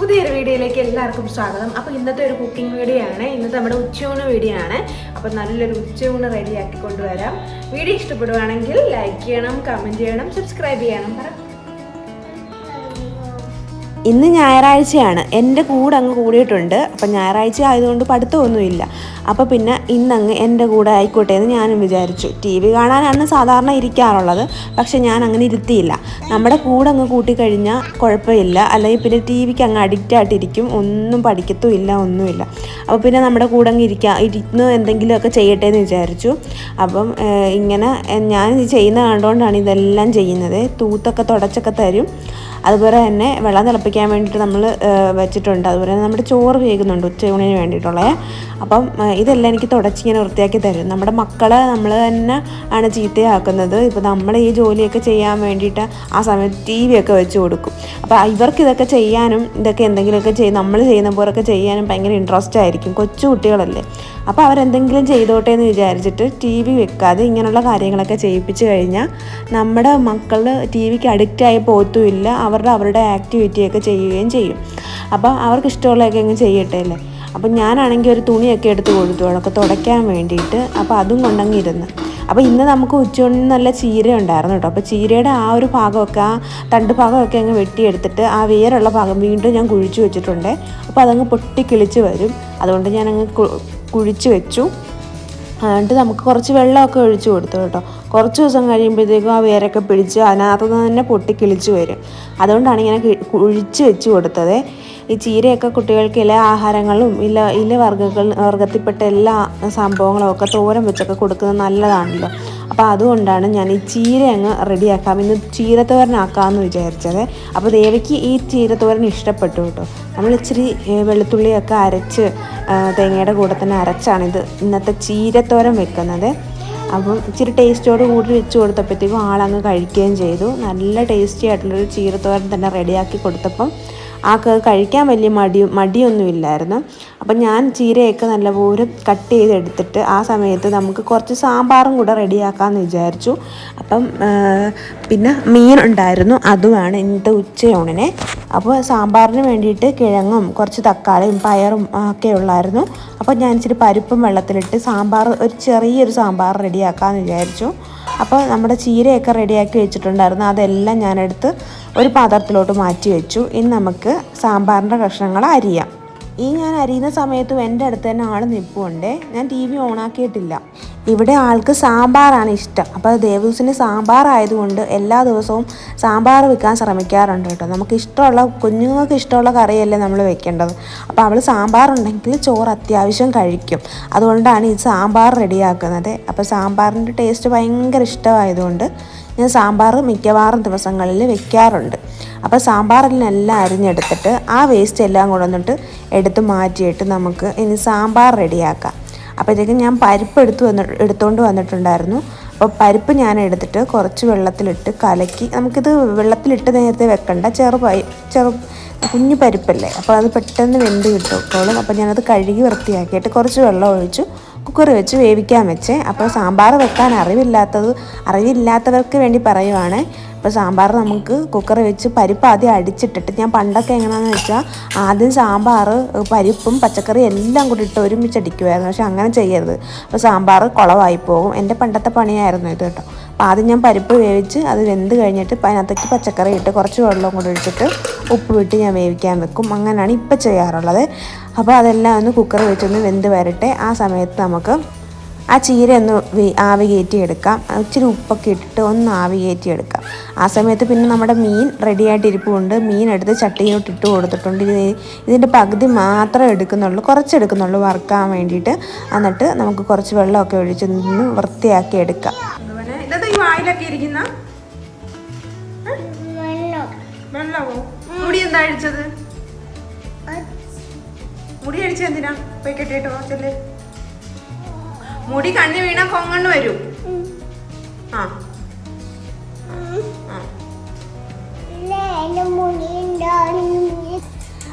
പുതിയൊരു വീഡിയോയിലേക്ക് എല്ലാവർക്കും സ്വാഗതം. അപ്പോൾ ഇന്നത്തെ ഒരു കുക്കിംഗ് വീഡിയോ ആണ്. ഇന്നത്തെ നമ്മുടെ ഉച്ചയൂണ് വീഡിയോ ആണ്. അപ്പോൾ നല്ലൊരു ഉച്ചയൂണ് റെഡിയാക്കി കൊണ്ടുവരാം. വീഡിയോ ഇഷ്ടപ്പെടുവാണെങ്കിൽ ലൈക്ക് ചെയ്യണം, കമൻറ്റ് ചെയ്യണം, സബ്സ്ക്രൈബ് ചെയ്യണം. ഇന്ന് ഞായറാഴ്ചയാണ്. എൻ്റെ കൂടെ അങ്ങ് കൂടിയിട്ടുണ്ട്. അപ്പം ഞായറാഴ്ച ആയതുകൊണ്ട് പഠിത്തമൊന്നുമില്ല. അപ്പോൾ പിന്നെ ഇന്നങ്ങ് എൻ്റെ കൂടെ ആയിക്കോട്ടെ എന്ന് ഞാനും വിചാരിച്ചു. ടി വി കാണാനാണ് സാധാരണ ഇരിക്കാറുള്ളത്, പക്ഷെ ഞാൻ അങ്ങനെ ഇരുത്തിയില്ല. നമ്മുടെ കൂടെ അങ്ങ് കൂട്ടിക്കഴിഞ്ഞാൽ കുഴപ്പമില്ല, അല്ലെങ്കിൽ പിന്നെ ടി വിക്ക് അങ്ങ് അഡിക്റ്റായിട്ടിരിക്കും, ഒന്നും പഠിക്കത്തുമില്ല, ഒന്നുമില്ല. അപ്പോൾ പിന്നെ നമ്മുടെ കൂടെ അങ്ങ് ഇരുന്ന് എന്തെങ്കിലുമൊക്കെ ചെയ്യട്ടെ എന്ന് വിചാരിച്ചു. അപ്പം ഇങ്ങനെ ഞാൻ ചെയ്യുന്ന കണ്ടുകൊണ്ടാണ് ഇതെല്ലാം ചെയ്യുന്നത്. തൂത്തൊക്കെ തുടച്ചൊക്കെ തരും. അതുപോലെ തന്നെ വെള്ളം തിളപ്പിക്കാൻ വേണ്ടിയിട്ട് നമ്മൾ വെച്ചിട്ടുണ്ട്. അതുപോലെ തന്നെ നമ്മുടെ ചോറ് വേകുന്നുണ്ട് ഉച്ചയൂണിന് വേണ്ടിയിട്ടുള്ളത്. അപ്പം ഇതെല്ലാം എനിക്ക് തുടച്ചിങ്ങനെ വൃത്തിയാക്കി തരും. നമ്മുടെ മക്കളെ നമ്മൾ തന്നെ ആണ് ചീത്തയാക്കുന്നത്. ഇപ്പോൾ നമ്മൾ ഈ ജോലിയൊക്കെ ചെയ്യാൻ വേണ്ടിയിട്ട് ആ സമയത്ത് ടി വി ഒക്കെ വെച്ച് കൊടുക്കും. അപ്പോൾ ഇവർക്ക് ഇതൊക്കെ ചെയ്യാനും ഇതൊക്കെ എന്തെങ്കിലുമൊക്കെ നമ്മൾ ചെയ്യുന്ന പോലൊക്കെ ചെയ്യാനും ഭയങ്കര ഇൻട്രസ്റ്റ് ആയിരിക്കും. കൊച്ചു കുട്ടികളല്ലേ. അപ്പോൾ അവരെന്തെങ്കിലും ചെയ്തോട്ടെ എന്ന് വിചാരിച്ചിട്ട് ടി വി വെക്കാതെ ഇങ്ങനെയുള്ള കാര്യങ്ങളൊക്കെ ചെയ്യിപ്പിച്ച് കഴിഞ്ഞാൽ നമ്മുടെ മക്കൾ ടി വിക്ക് അഡിക്റ്റായി പോകത്തുമില്ല. അവരുടെ ആക്ടിവിറ്റിയൊക്കെ ചെയ്യുകയും ചെയ്യും. അപ്പോൾ അവർക്ക് ഇഷ്ടമുള്ളതൊക്കെ അങ്ങ് ചെയ്യട്ടെ അല്ലേ. അപ്പം ഞാനാണെങ്കിൽ ഒരു തുണിയൊക്കെ എടുത്ത് കൊടുത്തു അതൊക്കെ തുടയ്ക്കാൻ വേണ്ടിയിട്ട്. അപ്പോൾ അതും കൊണ്ടങ്ങ് ഇരുന്ന്. അപ്പോൾ ഇന്ന് നമുക്ക് ഉച്ചയൂണിന് നല്ല ചീര ഉണ്ടായിരുന്നു കേട്ടോ. അപ്പോൾ ചീരയുടെ ആ ഒരു ഭാഗമൊക്കെ, ആ തണ്ട് ഭാഗമൊക്കെ അങ്ങ് വെട്ടിയെടുത്തിട്ട് ആ വേരുള്ള ഭാഗം വീണ്ടും ഞാൻ കുഴിച്ച് വെച്ചിട്ടുണ്ട്. അപ്പോൾ അതങ്ങ് പൊട്ടിക്കിളിച്ച് വരും. അതുകൊണ്ട് ഞാനങ്ങ് കുഴിച്ച് വെച്ചു. എന്നിട്ട് നമുക്ക് കുറച്ച് വെള്ളമൊക്കെ ഒഴിച്ച് കൊടുത്തു കേട്ടോ. കുറച്ച് ദിവസം കഴിയുമ്പോഴത്തേക്കും ആ വേരൊക്കെ പിടിച്ച് അതിനകത്ത് നിന്ന് തന്നെ പൊട്ടിക്കിളിച്ച് വരും. അതുകൊണ്ടാണ് ഇങ്ങനെ കുഴിച്ച് വെച്ച് കൊടുത്തത്. ഈ ചീരയൊക്കെ കുട്ടികൾക്ക് ഇല ആഹാരങ്ങളും ഇല വർഗ്ഗത്തിൽപ്പെട്ട എല്ലാ സംഭവങ്ങളും ഒക്കെ തോരൻ വെച്ചൊക്കെ കൊടുക്കുന്നത് നല്ലതാണല്ലോ. അപ്പോൾ അതുകൊണ്ടാണ് ഞാൻ ഈ ചീര അങ്ങ് റെഡിയാക്കാം, ഇന്ന് ചീരത്തോരനാക്കാമെന്ന് വിചാരിച്ചത്. അപ്പോൾ ദേവിക്ക് ഈ ചീരത്തോരൻ ഇഷ്ടപ്പെട്ടു കേട്ടോ. നമ്മൾ ഇച്ചിരി വെളുത്തുള്ളിയൊക്കെ അരച്ച് തേങ്ങയുടെ കൂടെ തന്നെ അരച്ചാണിത് ഇന്നത്തെ ചീരത്തോരൻ വെക്കുന്നത്. അപ്പം ഇച്ചിരി ടേസ്റ്റോട് കൂടി വെച്ച് കൊടുത്തപ്പോഴത്തേക്കും ആളങ്ങ് കഴിക്കുകയും ചെയ്തു. നല്ല ടേസ്റ്റി ആയിട്ടുള്ളൊരു ചീരത്തോരൻ തന്നെ റെഡിയാക്കി കൊടുത്തപ്പം ആൾക്ക് കഴിക്കാൻ വലിയ മടിയൊന്നും ഇല്ലായിരുന്നു. അപ്പം ഞാൻ ചീരയൊക്കെ നല്ലപോലെ കട്ട് ചെയ്തെടുത്തിട്ട് ആ സമയത്ത് നമുക്ക് കുറച്ച് സാമ്പാറും കൂടെ റെഡിയാക്കാമെന്ന് വിചാരിച്ചു. അപ്പം പിന്നെ മീൻ ഉണ്ടായിരുന്നു, അതുമാണ് ഇന്നത്തെ ഉച്ചയൂണിനെ. അപ്പോൾ സാമ്പാറിന് വേണ്ടിയിട്ട് കിഴങ്ങും കുറച്ച് തക്കാളിയും പയറും ഒക്കെ ഉള്ളായിരുന്നു. അപ്പോൾ ഞാൻ ഇച്ചിരി പരിപ്പും വെള്ളത്തിലിട്ട് ഒരു ചെറിയൊരു സാമ്പാർ റെഡിയാക്കാമെന്ന് വിചാരിച്ചു. അപ്പോൾ നമ്മുടെ ചീരയൊക്കെ റെഡിയാക്കി വെച്ചിട്ടുണ്ടായിരുന്നു. അതെല്ലാം ഞാനെടുത്ത് ഒരു പാത്രത്തിലോട്ട് മാറ്റി വെച്ചു. ഇനി നമുക്ക് സാമ്പാറിൻ്റെ കഷ്ണങ്ങൾ അരിയാം. ഞാൻ അരിയുന്ന സമയത്തും എൻ്റെ അടുത്ത് തന്നെ ആൾ നിൽപ്പുണ്ട്. ഞാൻ ടി വി ഓണാക്കിയിട്ടില്ല. ഇവിടെ ആൾക്ക് സാമ്പാറാണ് ഇഷ്ടം. അപ്പോൾ ദേവൂസിന് സാമ്പാർ ആയതുകൊണ്ട് എല്ലാ ദിവസവും സാമ്പാർ വെക്കാൻ ശ്രമിക്കാറുണ്ട് കേട്ടോ. നമുക്ക് ഇഷ്ടമുള്ള, കുഞ്ഞുങ്ങൾക്ക് ഇഷ്ടമുള്ള കറിയല്ലേ നമ്മൾ വെക്കേണ്ടത്. അപ്പോൾ അവൾ സാമ്പാറുണ്ടെങ്കിൽ ചോറ് അത്യാവശ്യം കഴിക്കും. അതുകൊണ്ടാണ് ഈ സാമ്പാർ റെഡിയാക്കുന്നത്. അപ്പോൾ സാമ്പാറിൻ്റെ ടേസ്റ്റ് ഭയങ്കര ഇഷ്ടമായതുകൊണ്ട് ഞാൻ സാമ്പാർ മിക്കവാറും ദിവസങ്ങളിൽ വെക്കാറുണ്ട്. അപ്പോൾ സാമ്പാറിനെല്ലാം അരിഞ്ഞെടുത്തിട്ട് ആ വേസ്റ്റ് എല്ലാം കൊണ്ടുവന്നിട്ട് എടുത്ത് മാറ്റിയിട്ട് നമുക്ക് ഇനി സാമ്പാർ റെഡിയാക്കാം. അപ്പോഴത്തേക്കും ഞാൻ പരിപ്പ് എടുത്തുകൊണ്ട് വന്നിട്ടുണ്ടായിരുന്നു. അപ്പോൾ പരിപ്പ് ഞാൻ എടുത്തിട്ട് കുറച്ച് വെള്ളത്തിലിട്ട് കലക്കി, നമുക്കിത് വെള്ളത്തിലിട്ട് നേരത്തെ വെക്കണ്ട, കുഞ്ഞു പരിപ്പല്ലേ, അപ്പോൾ അത് പെട്ടെന്ന് വെന്ത് കിട്ടും. അപ്പോൾ ഞാനത് കഴുകി വൃത്തിയാക്കിയിട്ട് കുറച്ച് വെള്ളം ഒഴിച്ചു കുക്കറിൽ വെച്ച് വേവിക്കാൻ വെച്ചേ. അപ്പോൾ സാമ്പാർ വെക്കാൻ അറിവില്ലാത്തവർക്ക് വേണ്ടി പറയുവാണ്. അപ്പോൾ സാമ്പാർ നമുക്ക് കുക്കറിൽ വെച്ച് പരിപ്പ് ആദ്യം അടിച്ചിട്ടിട്ട്, ഞാൻ പണ്ടൊക്കെ എങ്ങനെയാണെന്ന് വെച്ചാൽ ആദ്യം സാമ്പാർ പരിപ്പും പച്ചക്കറിയും എല്ലാം കൂടി ഇട്ട് ഒരുമിച്ചടിക്കുമായിരുന്നു. പക്ഷെ അങ്ങനെ ചെയ്യരുത്, അപ്പോൾ സാമ്പാർ കുളമായി പോകും. എൻ്റെ പണ്ടത്തെ പണിയായിരുന്നു ഇത് കേട്ടോ. അപ്പോൾ ആദ്യം ഞാൻ പരിപ്പ് വേവിച്ച് അത് വെന്ത് കഴിഞ്ഞിട്ട് അതിനകത്തേക്ക് പച്ചക്കറി ഇട്ട് കുറച്ച് വെള്ളം കൂടി ഒഴിച്ചിട്ട് ഉപ്പ് വിട്ട് ഞാൻ വേവിക്കാൻ വെക്കും. അങ്ങനെയാണ് ഇപ്പം ചെയ്യാറുള്ളത്. അപ്പോൾ അതെല്ലാം ഒന്ന് കുക്കറിൽ വെച്ചൊന്ന് വെന്ത് വരട്ടെ. ആ സമയത്ത് നമുക്ക് ആ ചീര ഒന്ന് ആവി കയറ്റി എടുക്കാം. ഇച്ചിരി ഉപ്പൊക്കെ ഇട്ടിട്ട് ഒന്ന് ആവി കയറ്റി എടുക്കാം. ആ സമയത്ത് പിന്നെ നമ്മുടെ മീൻ റെഡിയായിട്ട് ഇരിപ്പുണ്ട്. മീൻ എടുത്ത് ചട്ടിയിലോട്ട് ഇട്ട് കൊടുത്തിട്ടുണ്ട്. ഇതിൻ്റെ പകുതി മാത്രമേ എടുക്കുന്നുള്ളൂ, കുറച്ചെടുക്കുന്നുള്ളൂ വറുക്കാൻ വേണ്ടിയിട്ട്. എന്നിട്ട് നമുക്ക് കുറച്ച് വെള്ളമൊക്കെ ഒഴിച്ച് നിന്ന് വൃത്തിയാക്കി എടുക്കാം. വായിലൊക്കെ ഇരിക്കുന്ന വെള്ളമോ? മുടി എന്താ അഴിച്ചത്? മുടി അഴിച്ചത് എന്തിനാ? പോയി കെട്ടിട്ടോ ചെല്ല്. മുടി കണ്ണി വീണ കൊങ്ങണ്ണ് വരും.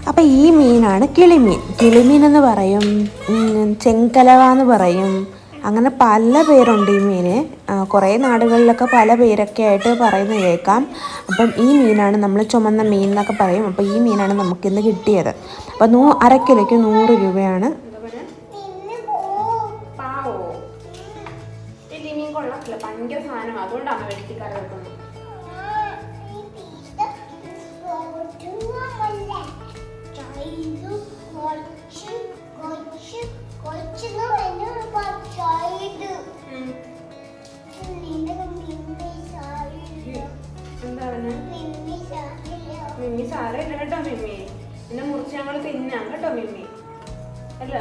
അപ്പം ഈ മീനാണ് കിളിമീൻ. കിളിമീൻ എന്ന് പറയും, ചെങ്കലവ എന്ന് പറയും, അങ്ങനെ പല പേരുണ്ട് ഈ മീന്. കുറേ നാടുകളിലൊക്കെ പല പേരൊക്കെ ആയിട്ട് പറയുന്നത് കേൾക്കാം. അപ്പം ഈ മീനാണ് നമ്മൾ ചുമന്ന മീൻ എന്നൊക്കെ പറയും. അപ്പോൾ ഈ മീനാണ് നമുക്കിന്ന് കിട്ടിയത്. അപ്പം അര കിലോയ്ക്ക് 100 രൂപയാണ്. ഭയങ്കര സാധനം, അതുകൊണ്ടാണ് വെട്ടിക്കറി വെക്കുന്നത്. മിമ്മി സാരമില്ല കേട്ടോ മിമ്മി, പിന്നെ മുറിച്ച് ഞങ്ങൾ തിന്നാം കേട്ടോ മിമ്മി. അല്ല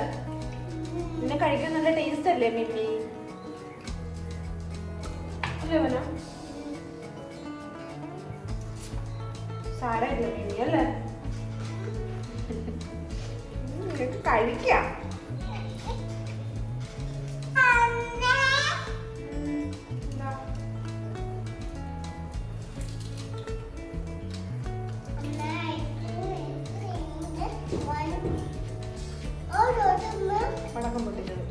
പിന്നെ കഴിക്കാൻ നല്ല ടേസ്റ്റ് അല്ലേ മിമ്മി? അല്ലേ സാരമില്ല മിമ്മി അല്ലേ? കഴിക്കാം. പടക്കം പൊട്ടിച്ചത്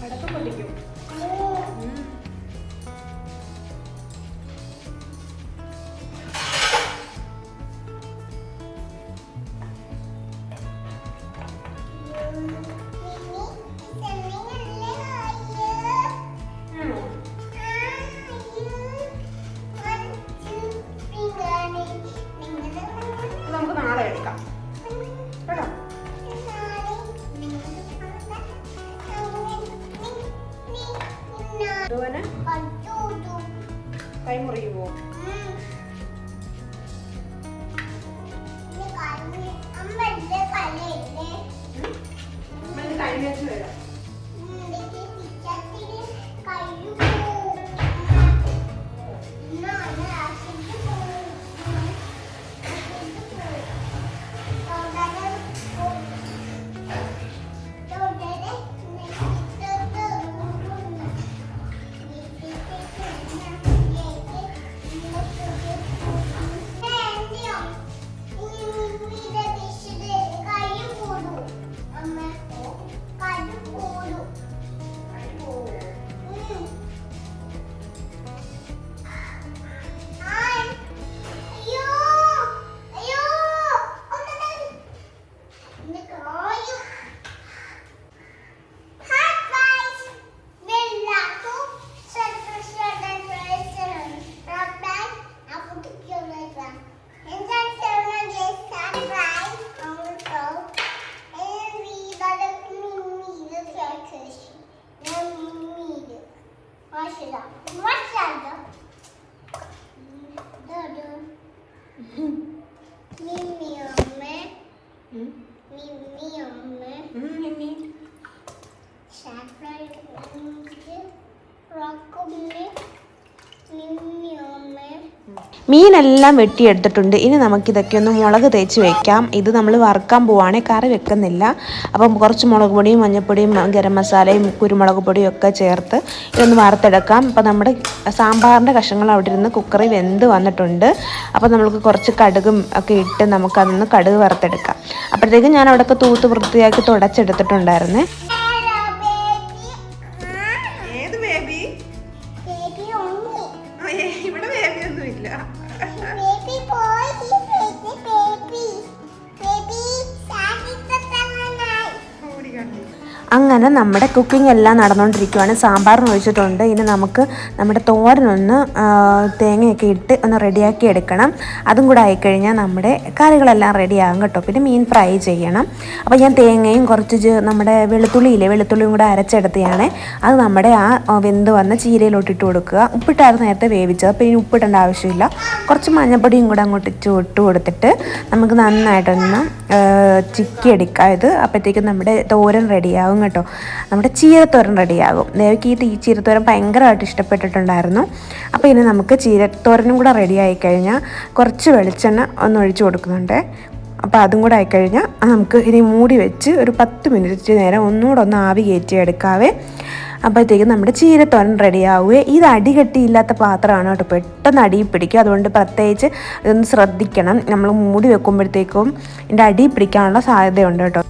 പടക്കം പൊട്ടിക്കും. നമുക്ക് നാളെ എടുക്കാം കേട്ടോ. കൈ മുറിയുമോ? കൈ വെച്ച് വരാം. മീനെല്ലാം വെട്ടിയെടുത്തിട്ടുണ്ട്. ഇനി നമുക്കിതൊക്കെ ഒന്ന് മുളക് തേച്ച് വെക്കാം. ഇത് നമ്മൾ വറുക്കാൻ പോവുകയാണെ, കറി വെക്കുന്നില്ല. അപ്പം കുറച്ച് മുളക് പൊടിയും മഞ്ഞൾപ്പൊടിയും ഗരം മസാലയും കുരുമുളക് പൊടിയും ഒക്കെ ചേർത്ത് ഇതൊന്ന് വറുത്തെടുക്കാം. അപ്പോൾ നമ്മുടെ സാമ്പാറിൻ്റെ കഷ്ണങ്ങൾ അവിടെ ഇരുന്ന് കുക്കറിൽ വെന്ത് വന്നിട്ടുണ്ട്. അപ്പോൾ നമുക്ക് കുറച്ച് കടുകും ഒക്കെ ഇട്ട് നമുക്കതൊന്ന് കടുക് വറുത്തെടുക്കാം. അപ്പോഴത്തേക്കും ഞാൻ അവിടെയൊക്കെ തൂത്ത് വൃത്തിയാക്കി തുടച്ചെടുത്തിട്ടുണ്ടായിരുന്നേ. ഇവിടെ ബേബിയൊന്നും ഇല്ല. അങ്ങനെ നമ്മുടെ കുക്കിംഗ് എല്ലാം നടന്നുകൊണ്ടിരിക്കുകയാണ്. സാമ്പാറിന് ഒഴിച്ചിട്ടുണ്ട്. ഇനി നമുക്ക് നമ്മുടെ തോരനൊന്ന് തേങ്ങയൊക്കെ ഇട്ട് ഒന്ന് റെഡിയാക്കി എടുക്കണം. അതും കൂടെ ആയിക്കഴിഞ്ഞാൽ നമ്മുടെ കറികളെല്ലാം റെഡിയാകും കേട്ടോ. പിന്നെ മീൻ ഫ്രൈ ചെയ്യണം. അപ്പോൾ ഞാൻ തേങ്ങയും കുറച്ച് നമ്മുടെ വെളുത്തുള്ളിയും കൂടെ അരച്ചെടുത്തതാണ്. അത് നമ്മുടെ ആ വെന്ത് വന്ന ചീരയിലോട്ട് ഇട്ട് കൊടുക്കുക. ഉപ്പിട്ടായിരുന്നു നേരത്തെ വേവിച്ചത്, അപ്പോൾ ഇനി ഉപ്പിടേണ്ട ആവശ്യമില്ല. കുറച്ച് മഞ്ഞൾപ്പൊടിയും കൂടെ അങ്ങോട്ട് ഇട്ട് കൊടുത്തിട്ട് നമുക്ക് നന്നായിട്ടൊന്ന് ചിക്കി എടുക്കാം ഇത്. അപ്പോഴത്തേക്കും നമ്മുടെ തോരൻ റെഡിയാകും കേട്ടോ. നമ്മുടെ ചീരത്തോരൻ റെഡിയാകും. ദേവിക്ക് ഈ ചീരത്തോരൻ ഭയങ്കരമായിട്ട് ഇഷ്ടപ്പെട്ടിട്ടുണ്ടായിരുന്നു. അപ്പോൾ ഇനി നമുക്ക് ചീരത്തോരനും കൂടെ റെഡിയായി കഴിഞ്ഞാൽ കുറച്ച് വെളിച്ചെണ്ണ ഒന്ന് ഒഴിച്ചു കൊടുക്കുന്നുണ്ട്. അപ്പോൾ അതും കൂടെ ആയിക്കഴിഞ്ഞാൽ നമുക്ക് ഇനി മൂടി വെച്ച് ഒരു 10 മിനിറ്റ് നേരം ഒന്നുകൂടെ ഒന്ന് ആവി കയറ്റി എടുക്കാവേ. അപ്പോഴത്തേക്കും നമ്മുടെ ചീരത്തോരൻ റെഡിയാവുകയും. ഇത് അടികെട്ടിയില്ലാത്ത പാത്രമാണ് കേട്ടോ, പെട്ടെന്ന് അടിയിൽ പിടിക്കും. അതുകൊണ്ട് പ്രത്യേകിച്ച് ഇതൊന്ന് ശ്രദ്ധിക്കണം. നമ്മൾ മൂടി വെക്കുമ്പോഴത്തേക്കും ഇതിൻ്റെ അടിയിൽ പിടിക്കാനുള്ള സാധ്യതയുണ്ട് കേട്ടോ.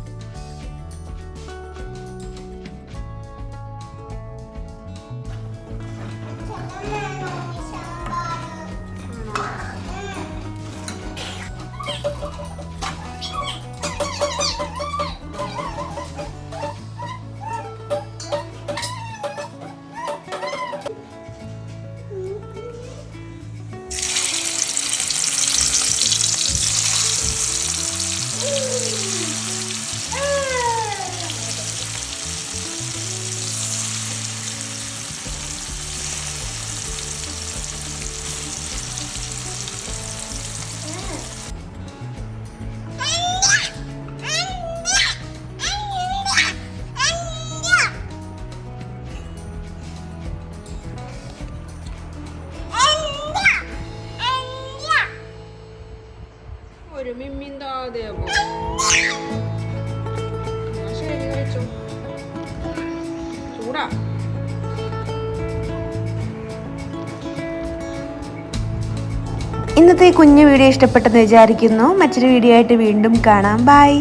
ഒരു മിമ്മിന്താതെ ശരി കഴിച്ചോ, ചൂടാ. ഇന്നത്തെ കുഞ്ഞു വീഡിയോ ഇഷ്ടപ്പെട്ടെന്ന് വിചാരിക്കുന്നു. മറ്റൊരു വീഡിയോ ആയിട്ട് വീണ്ടും കാണാം. ബൈ.